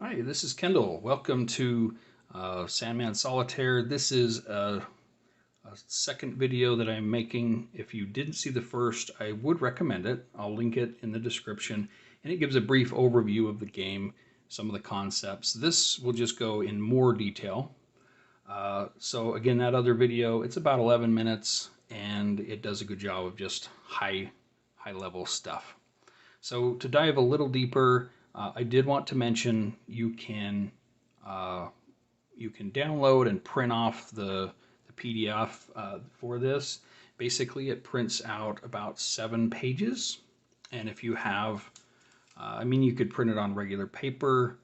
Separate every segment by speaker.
Speaker 1: Hi, this is Kendall. Welcome to Sandman Solitaire. This is a second video that I'm making. If you didn't see the first, I would recommend it. I'll link it in the description. And it gives a brief overview of the game, some of the concepts. This will just go in more detail. So again, that other video, it's about 11 minutes, and it does a good job of just high level stuff. So to dive a little deeper, I did want to mention you can download and print off the PDF for this. Basically, it prints out about 7 pages, and if you have, you could print it on regular paper,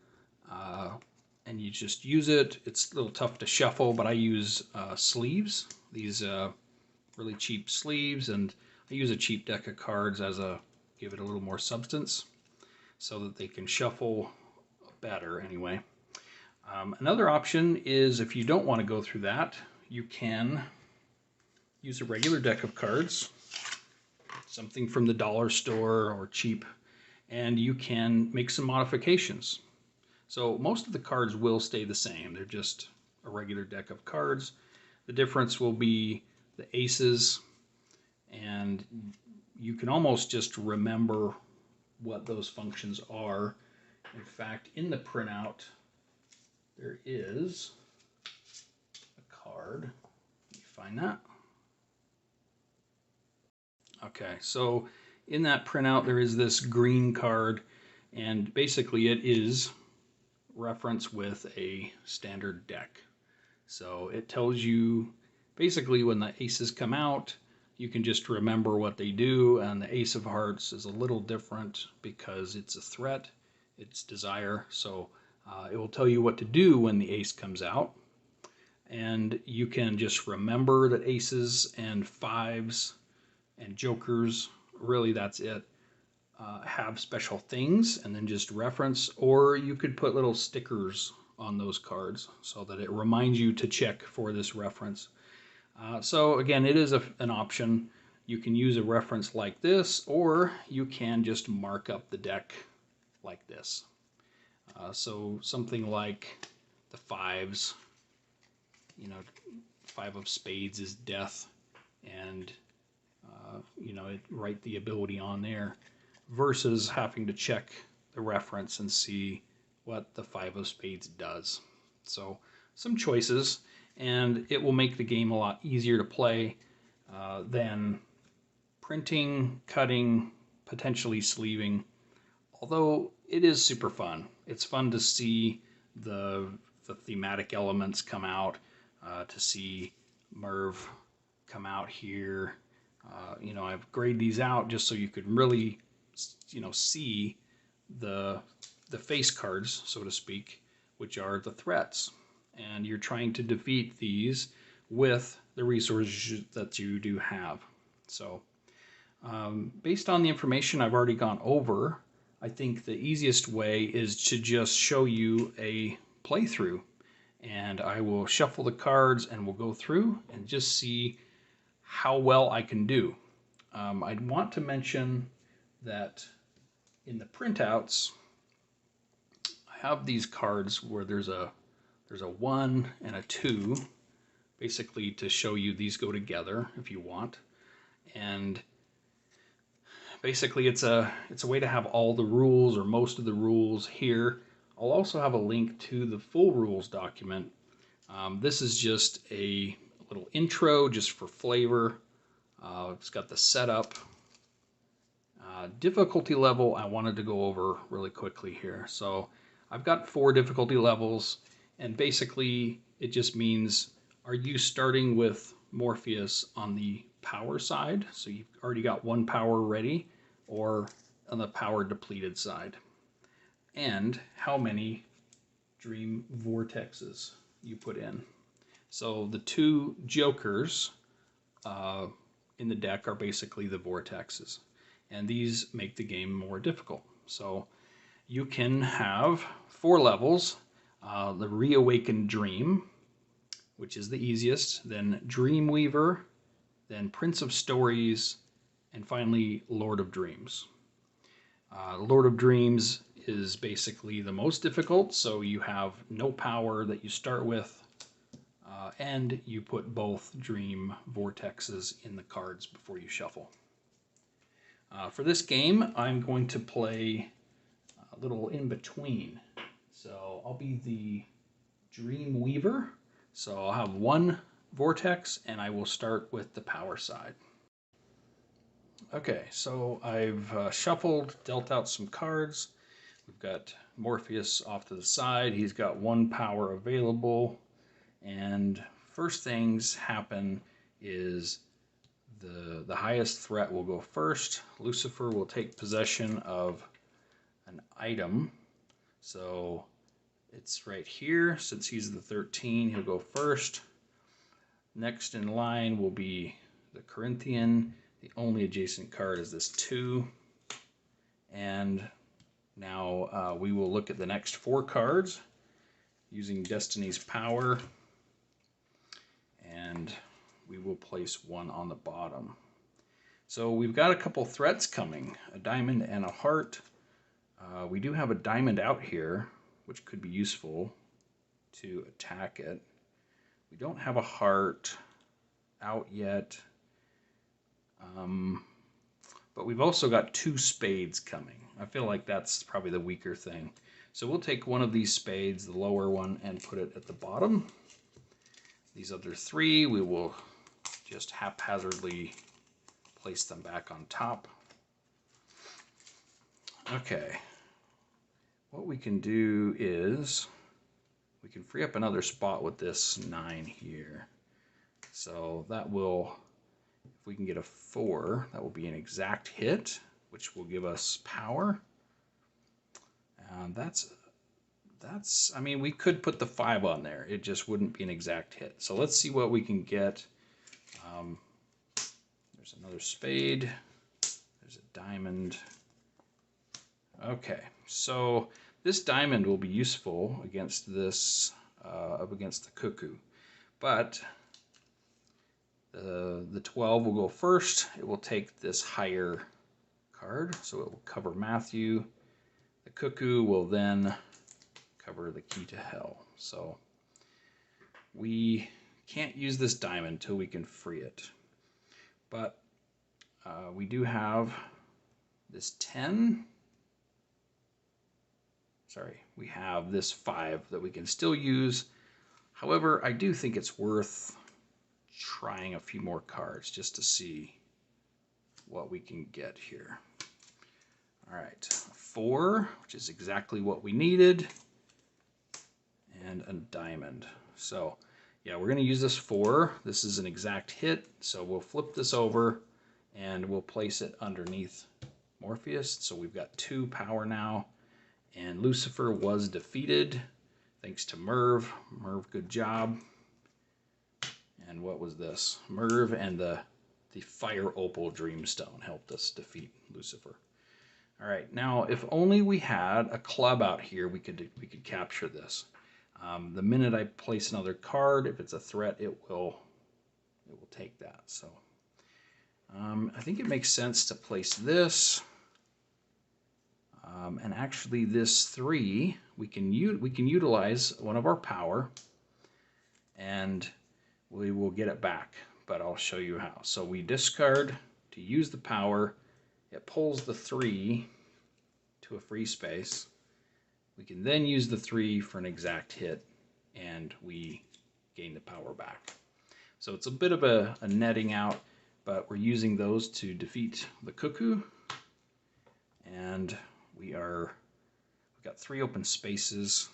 Speaker 1: and you just use it. It's a little tough to shuffle, but I use sleeves, these really cheap sleeves, and I use a cheap deck of cards as give it a little more substance so that they can shuffle better anyway. Another option is if you don't want to go through that, you can use a regular deck of cards, something from the dollar store or cheap, and you can make some modifications. So most of the cards will stay the same. They're just a regular deck of cards. The difference will be the aces, and you can almost just remember what those functions are. In fact, in the printout, there is a card. Let me find that. Okay, so in that printout, there is this green card, and basically it is reference with a standard deck. So it tells you basically when the aces come out, you can just remember what they do, and the Ace of Hearts is a little different because it's a threat, it's desire, so it will tell you what to do when the ace comes out. And you can just remember that aces and fives and jokers, really that's it, have special things and then just reference, or you could put little stickers on those cards so that it reminds you to check for this reference. So again, it is an option. You can use a reference like this, or you can just mark up the deck like this. So something like the fives, five of spades is death, and write the ability on there, versus having to check the reference and see what the five of spades does. So some choices, and it will make the game a lot easier to play than printing, cutting, potentially sleeving. Although it is super fun. It's fun to see the thematic elements come out, to see Merv come out here. I've graded these out just so you could really, see the face cards, so to speak, which are the threats. And you're trying to defeat these with the resources that you do have. So based on the information I've already gone over, I think the easiest way is to just show you a playthrough. And I will shuffle the cards and we'll go through and just see how well I can do. I'd want to mention that in the printouts, I have these cards where there's a 1 and a 2, basically to show you these go together if you want. And basically it's a way to have all the rules, or most of the rules, here. I'll also have a link to the full rules document. This is just a little intro just for flavor. It's got the setup. Difficulty level I wanted to go over really quickly here. So I've got 4 difficulty levels, and basically it just means, are you starting with Morpheus on the power side, so you've already got 1 power ready, or on the power depleted side? And how many dream vortexes you put in. So the 2 jokers in the deck are basically the vortexes, and these make the game more difficult. So you can have 4 levels. The Reawakened Dream, which is the easiest, then Dreamweaver, then Prince of Stories, and finally Lord of Dreams. Lord of Dreams is basically the most difficult, so you have no power that you start with, and you put both dream vortexes in the cards before you shuffle. For this game, I'm going to play a little in between. So I'll be the Dream Weaver. So I'll have one vortex, and I will start with the power side. Okay, so I've shuffled, dealt out some cards. We've got Morpheus off to the side. He's got one power available. And first things happen is the highest threat will go first. Lucifer will take possession of an item. So it's right here. Since he's the 13, he'll go first. Next in line will be the Corinthian. The only adjacent card is this 2. And now we will look at the next 4 cards using Destiny's power. And we will place 1 on the bottom. So we've got a couple threats coming, a diamond and a heart. We do have a diamond out here, which could be useful to attack it. We don't have a heart out yet, but we've also got 2 spades coming. I feel like that's probably the weaker thing. So we'll take one of these spades, the lower one, and put it at the bottom. These other 3, we will just haphazardly place them back on top. Okay. What we can do is we can free up another spot with this 9 here. So that will, if we can get a 4, that will be an exact hit, which will give us power. And that's, I mean, we could put the 5 on there. It just wouldn't be an exact hit. So let's see what we can get. There's another spade. There's a diamond. Okay, so this diamond will be useful against this, up against the cuckoo. But the 12 will go first. It will take this higher card, so it will cover Matthew. The cuckoo will then cover the key to hell. So we can't use this diamond until we can free it. But we do have this 10. Sorry, we have this 5 that we can still use. However, I do think it's worth trying a few more cards just to see what we can get here. All right, 4, which is exactly what we needed, and a diamond. So yeah, we're going to use this 4. This is an exact hit, so we'll flip this over and we'll place it underneath Morpheus. So we've got 2 power now, and Lucifer was defeated thanks to Merv. Merv, good job. And what was this? Merv and the Fire Opal Dreamstone helped us defeat Lucifer. All right, now if only we had a club out here, we could capture this. The minute I place another card, if it's a threat, it will take that. So I think it makes sense to place this, and actually this 3 we can utilize one of our power, and we will get it back. But I'll show you how. So we discard to use the power. It pulls the 3 to a free space. We can then use the 3 for an exact hit, and we gain the power back. So it's a bit of a netting out, but we're using those to defeat the cuckoo. And we've got 3 open spaces.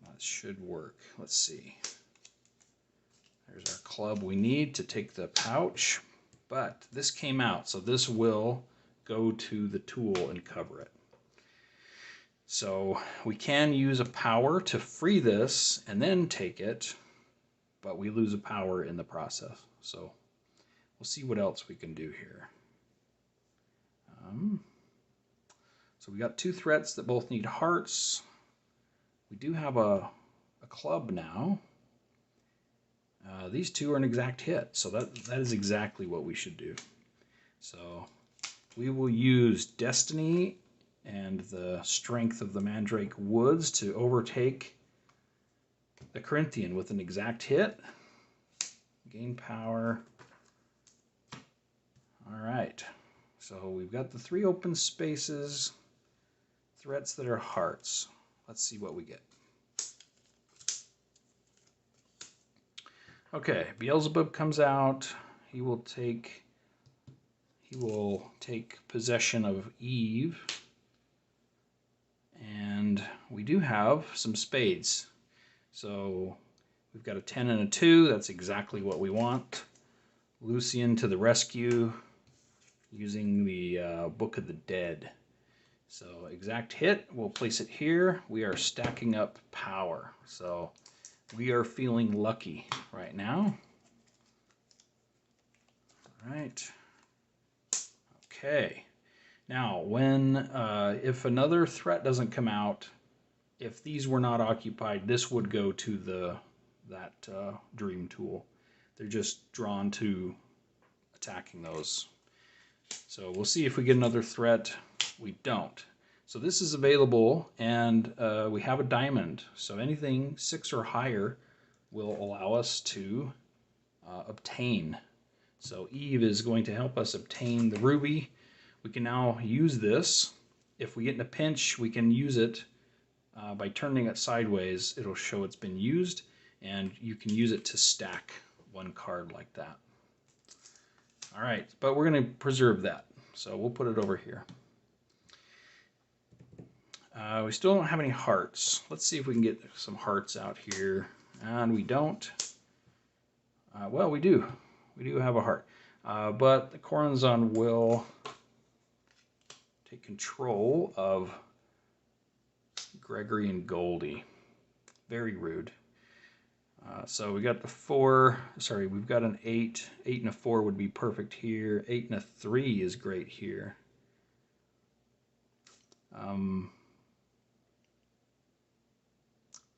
Speaker 1: That should work. Let's see. There's our club we need to take the pouch, but this came out, so this will go to the tool and cover it. So we can use a power to free this and then take it, but we lose a power in the process. So we'll see what else we can do here. So we got 2 threats that both need hearts. We do have a club now. These 2 are an exact hit, so that is exactly what we should do. So we will use Destiny and the strength of the Mandrake Woods to overtake the Corinthian with an exact hit. Gain power. All right. So we've got the 3 open spaces, threats that are hearts. Let's see what we get. Okay, Beelzebub comes out. He will take possession of Eve. And we do have some spades. So we've got a 10 and a 2. That's exactly what we want. Lucian to the rescue using the Book of the Dead. So exact hit, we'll place it here. We are stacking up power. So we are feeling lucky right now. All right. Okay. Now, when if another threat doesn't come out, if these were not occupied, this would go to that dream tool. They're just drawn to attacking those. So we'll see if we get another threat. We don't. So this is available, and we have a diamond. So anything 6 or higher will allow us to obtain. So Eve is going to help us obtain the ruby. We can now use this. If we get in a pinch, we can use it by turning it sideways. It'll show it's been used, and you can use it to stack one card like that. All right, but we're going to preserve that. So we'll put it over here. We still don't have any hearts. Let's see if we can get some hearts out here. And we don't. Well, we do. We do have a heart. But the Corazon will take control of Gregory and Goldie. Very rude. So we got the 4. Sorry, we've got an 8. 8 and a 4 would be perfect here. 8 and a 3 is great here.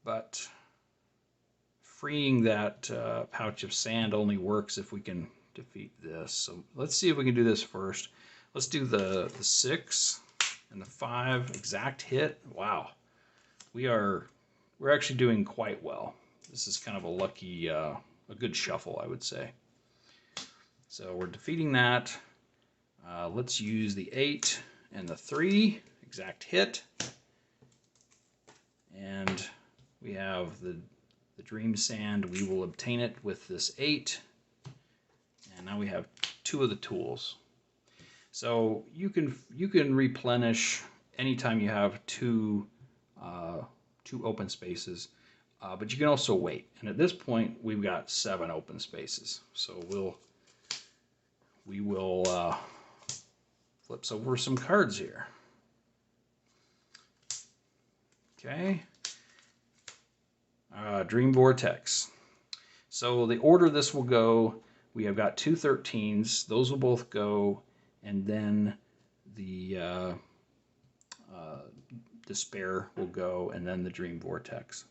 Speaker 1: But freeing that pouch of sand only works if we can defeat this. So let's see if we can do this first. Let's do the 6 and the 5 exact hit. Wow, we're actually doing quite well. This is kind of a lucky, a good shuffle, I would say. So we're defeating that. Let's use the 8 and the 3 exact hit, and we have the dream sand. We will obtain it with this 8, and now we have 2 of the tools. So you can replenish anytime you have two open spaces, but you can also wait. And at this point, we've got 7 open spaces. So we will flip over some cards here. Okay. Dream Vortex. So the order this will go, we have got 2 13s. Those will both go, and then the Despair will go, and then the Dream Vortex.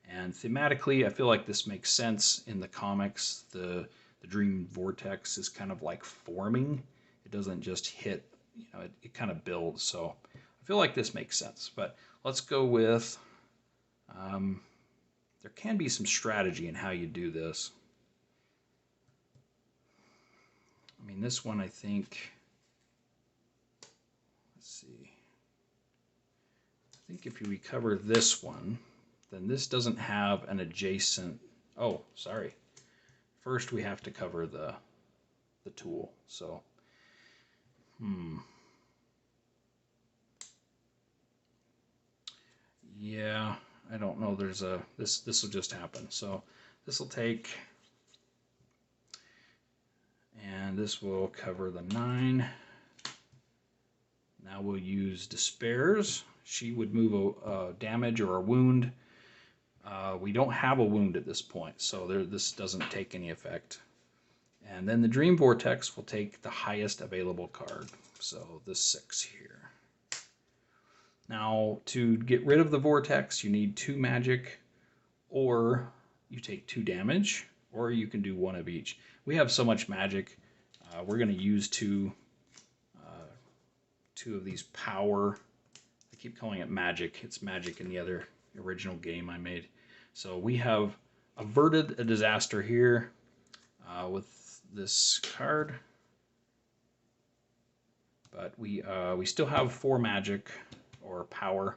Speaker 1: And thematically, I feel like this makes sense in the comics. The Dream Vortex is kind of like forming. It doesn't just hit, you know, it kind of builds. So I feel like this makes sense. But let's go with, there can be some strategy in how you do this. I mean, this one, I think, let's see. I think if you recover this one, then this doesn't have an adjacent, oh, sorry. First, we have to cover the tool. So, yeah, I don't know. There's a, this will just happen. So this will take, and this will cover the 9. Now we'll use Despairs. She would move a damage or a wound. We don't have a wound at this point, so this doesn't take any effect. And then the Dream Vortex will take the highest available card, so the 6 here. Now, to get rid of the Vortex, you need 2 magic, or you take 2 damage, or you can do 1 of each. We have so much magic, we're going to use 2 of these power keep calling it magic. It's magic in the other original game I made. So we have averted a disaster here with this card. But we still have 4 magic or power.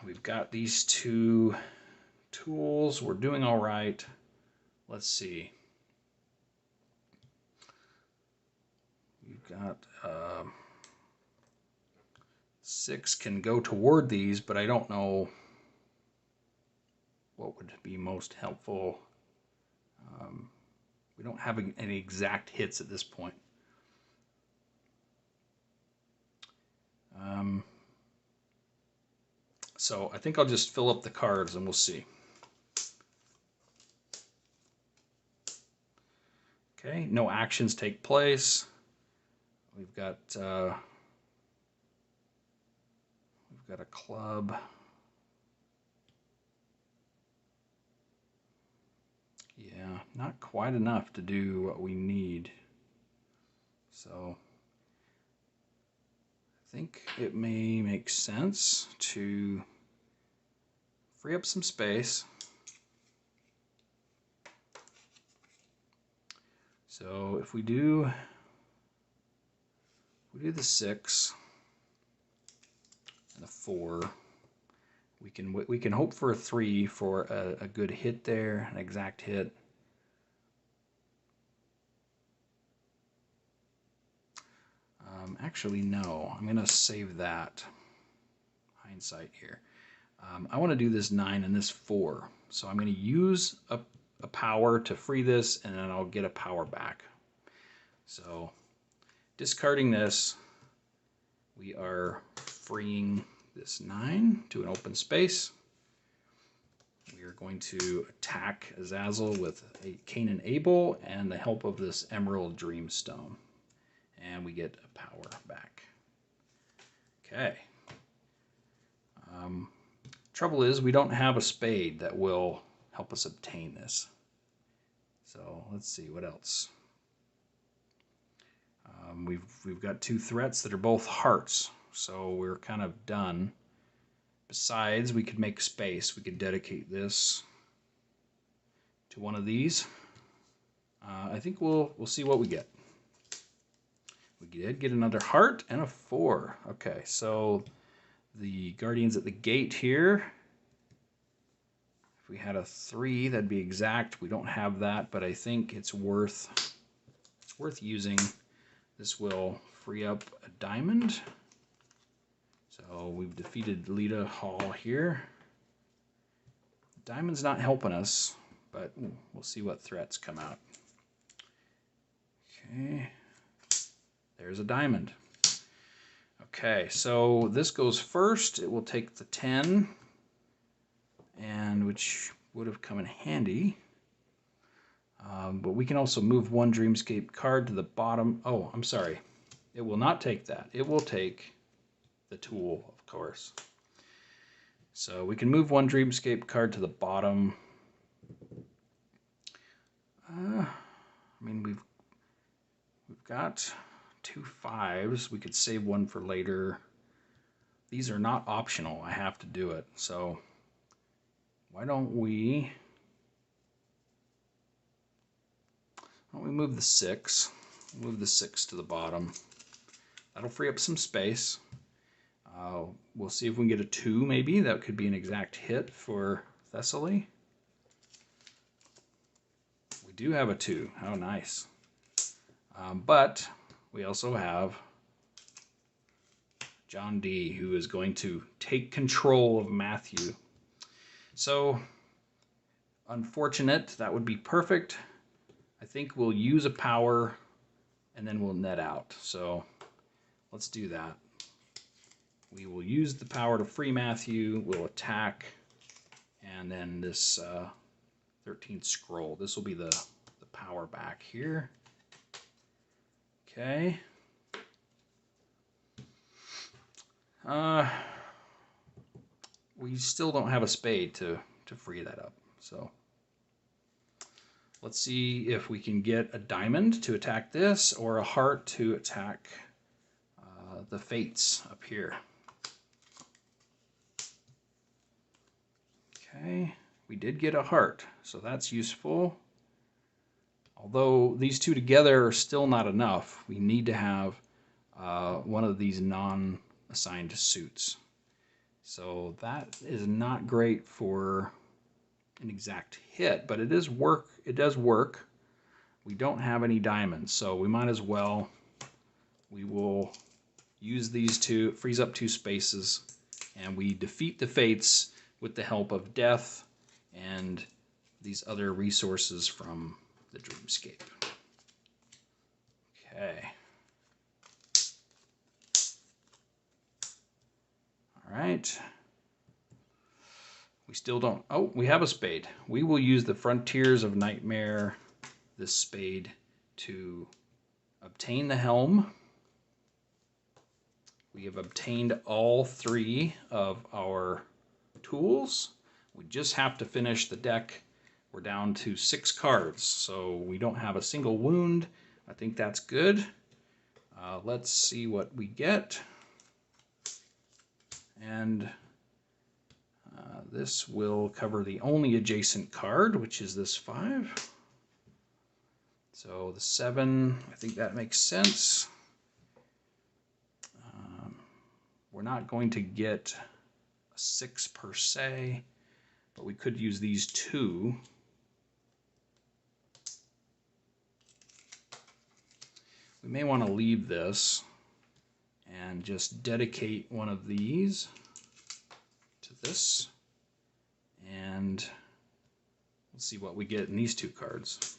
Speaker 1: We've got these 2 tools. We're doing all right. Let's see. We've got 6 can go toward these, but I don't know what would be most helpful. We don't have any exact hits at this point. So I think I'll just fill up the cards and we'll see. Okay, no actions take place. We've got a club. Yeah, not quite enough to do what we need. So I think it may make sense to free up some space. So if we do the 6 and the 4, we can hope for a 3 for a good hit there, an exact hit. Actually, no. I'm going to save that. Hindsight here. I want to do this 9 and this 4. So I'm going to use a power to free this, and then I'll get a power back. So discarding this, we are freeing this 9 to an open space. We are going to attack Azazel with a Cain and Abel and the help of this Emerald Dreamstone. And we get a power back. Okay. Trouble is, we don't have a spade that will help us obtain this. So let's see what else. We've got 2 threats that are both hearts, so we're kind of done. Besides, we could make space. We could dedicate this to one of these. I think we'll see what we get. We did get another heart and a 4. Okay, so the Guardians at the gate here. If we had a 3, that'd be exact. We don't have that, but I think it's worth using. This will free up a diamond. So we've defeated Lita Hall here. Diamond's not helping us, but we'll see what threats come out. Okay. There's a diamond. Okay, so this goes first. It will take the 10, and which would have come in handy. But we can also move 1 Dreamscape card to the bottom. Oh, I'm sorry. It will not take that. It will take the tool, of course. So we can move 1 Dreamscape card to the bottom. I mean, we've got 2 5s. We could save 1 for later. These are not optional. I have to do it. So why don't we move the 6? Move the 6 to the bottom. That'll free up some space. We'll see if we can get a 2 maybe. That could be an exact hit for Thessaly. We do have a 2. How nice. But we also have John D., who is going to take control of Matthew. So, unfortunate. That would be perfect. I think we'll use a power and then we'll net out. So, let's do that. We will use the power to free Matthew. We'll attack. And then this 13th scroll. This will be the power back here. Okay. We still don't have a spade to free that up. So let's see if we can get a diamond to attack this or a heart to attack the fates up here. Okay, we did get a heart, so that's useful. Although these two together are still not enough, we need to have one of these non-assigned suits. So that is not great for an exact hit, but it does work. We don't have any diamonds, so we might as well. We will use these two, freeze up 2 spaces, and we defeat the fates with the help of death and these other resources from the dreamscape. Okay. All right. We still don't. Oh, we have a spade. We will use the Frontiers of Nightmare, this spade, to obtain the helm. We have obtained all 3 of our tools. We just have to finish the deck. We're down to 6 cards, so we don't have a single wound. I think that's good. Let's see what we get. And this will cover the only adjacent card, which is this 5. So the 7, I think that makes sense. We're not going to get a 6 per se, but we could use these 2. We may want to leave this and just dedicate one of these to this, and we'll see what we get in these 2 cards.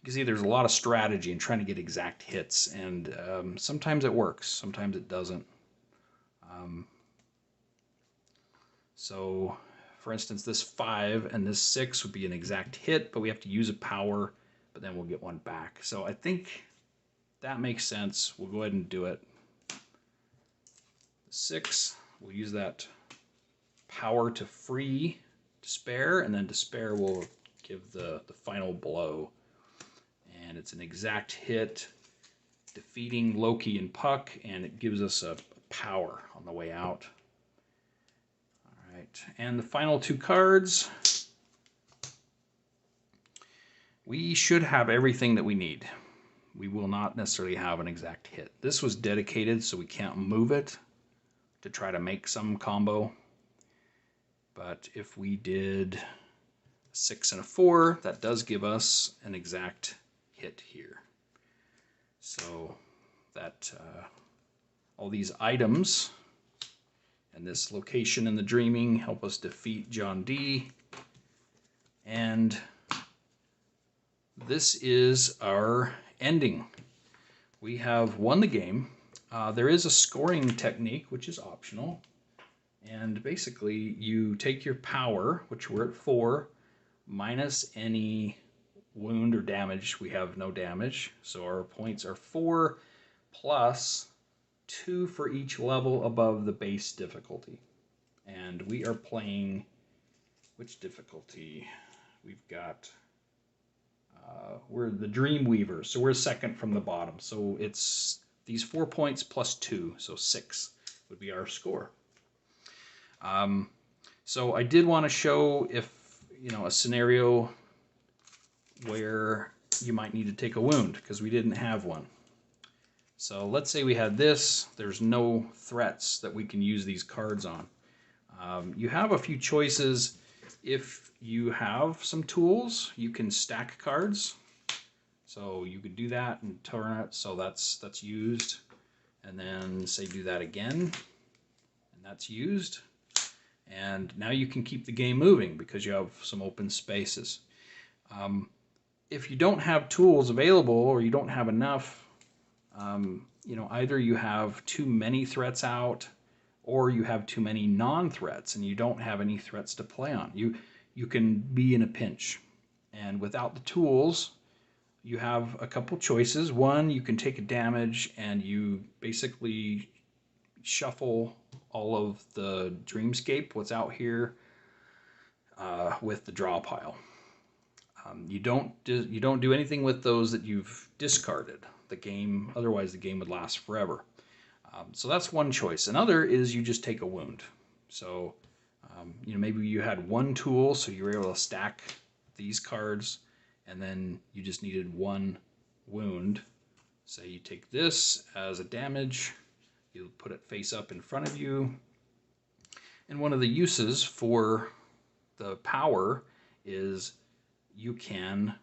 Speaker 1: You can see there's a lot of strategy in trying to get exact hits, and sometimes it works, sometimes it doesn't. So, for instance, this 5 and this 6 would be an exact hit, but we have to use a power, but then we'll get one back. So I think that makes sense. We'll go ahead and do it. 6, we'll use that power to free Despair, and then Despair will give the final blow. And it's an exact hit, defeating Loki and Puck, and it gives us a power on the way out. All right, and the final 2 cards. We should have everything that we need. We will not necessarily have an exact hit. This was dedicated, so we can't move it to try to make some combo. But if we did a 6 and a 4, that does give us an exact hit here. So that all these items and this location in the dreaming help us defeat John D. And this is our ending. We have won the game. There is a scoring technique, which is optional. And basically, you take your power, which we're at 4, minus any wound or damage. We have no damage, so our points are 4 plus 2 for each level above the base difficulty. And we are playing, which difficulty? We've got, we're the Dreamweaver, so we're 2nd from the bottom. So it's these 4 points plus 2, so 6 would be our score. So I did want to show if, a scenario where you might need to take a wound, because we didn't have one. So let's say we had this. There's no threats that we can use these cards on. You have a few choices. If you have some tools, you can stack cards. So you could do that and turn it, so that's used. And then say do that again, and that's used. And now you can keep the game moving because you have some open spaces. If you don't have tools available or you don't have enough, either you have too many threats out or you have too many non-threats and you don't have any threats to play on. You can be in a pinch. And without the tools, you have a couple choices. One, you can take a damage and you basically shuffle all of the dreamscape, what's out here, with the draw pile. You don't do anything with those that you've discarded. Otherwise the game would last forever. So that's one choice. Another is you just take a wound. So Maybe you had one tool, so you were able to stack these cards, and then you just needed one wound. Say you take this as a damage, you put it face up in front of you, and one of the uses for the power is you can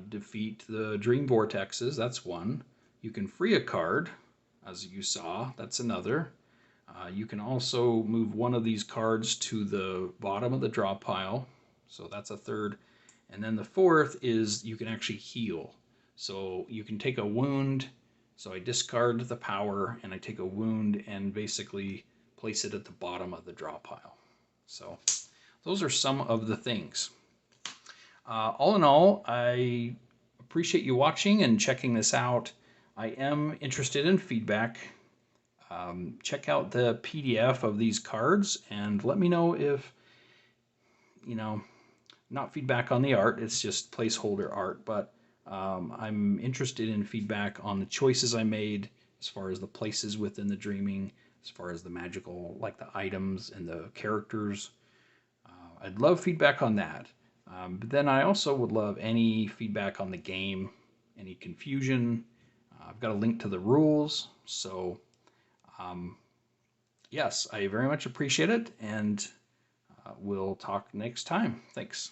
Speaker 1: defeat the dream vortexes. That's one. You can free a card, as you saw. That's another. You can also move one of these cards to the bottom of the draw pile. So that's a third. And then the fourth is you can actually heal. So you can take a wound. So I discard the power and I take a wound and basically place it at the bottom of the draw pile. So those are some of the things. All in all, I appreciate you watching and checking this out. I am interested in feedback. Check out the PDF of these cards and let me know if, not feedback on the art, it's just placeholder art, but I'm interested in feedback on the choices I made as far as the places within the dreaming, as far as the magical, like the items and the characters. I'd love feedback on that. But then I also would love any feedback on the game, any confusion. I've got a link to the rules, so yes, I very much appreciate it, and we'll talk next time. Thanks.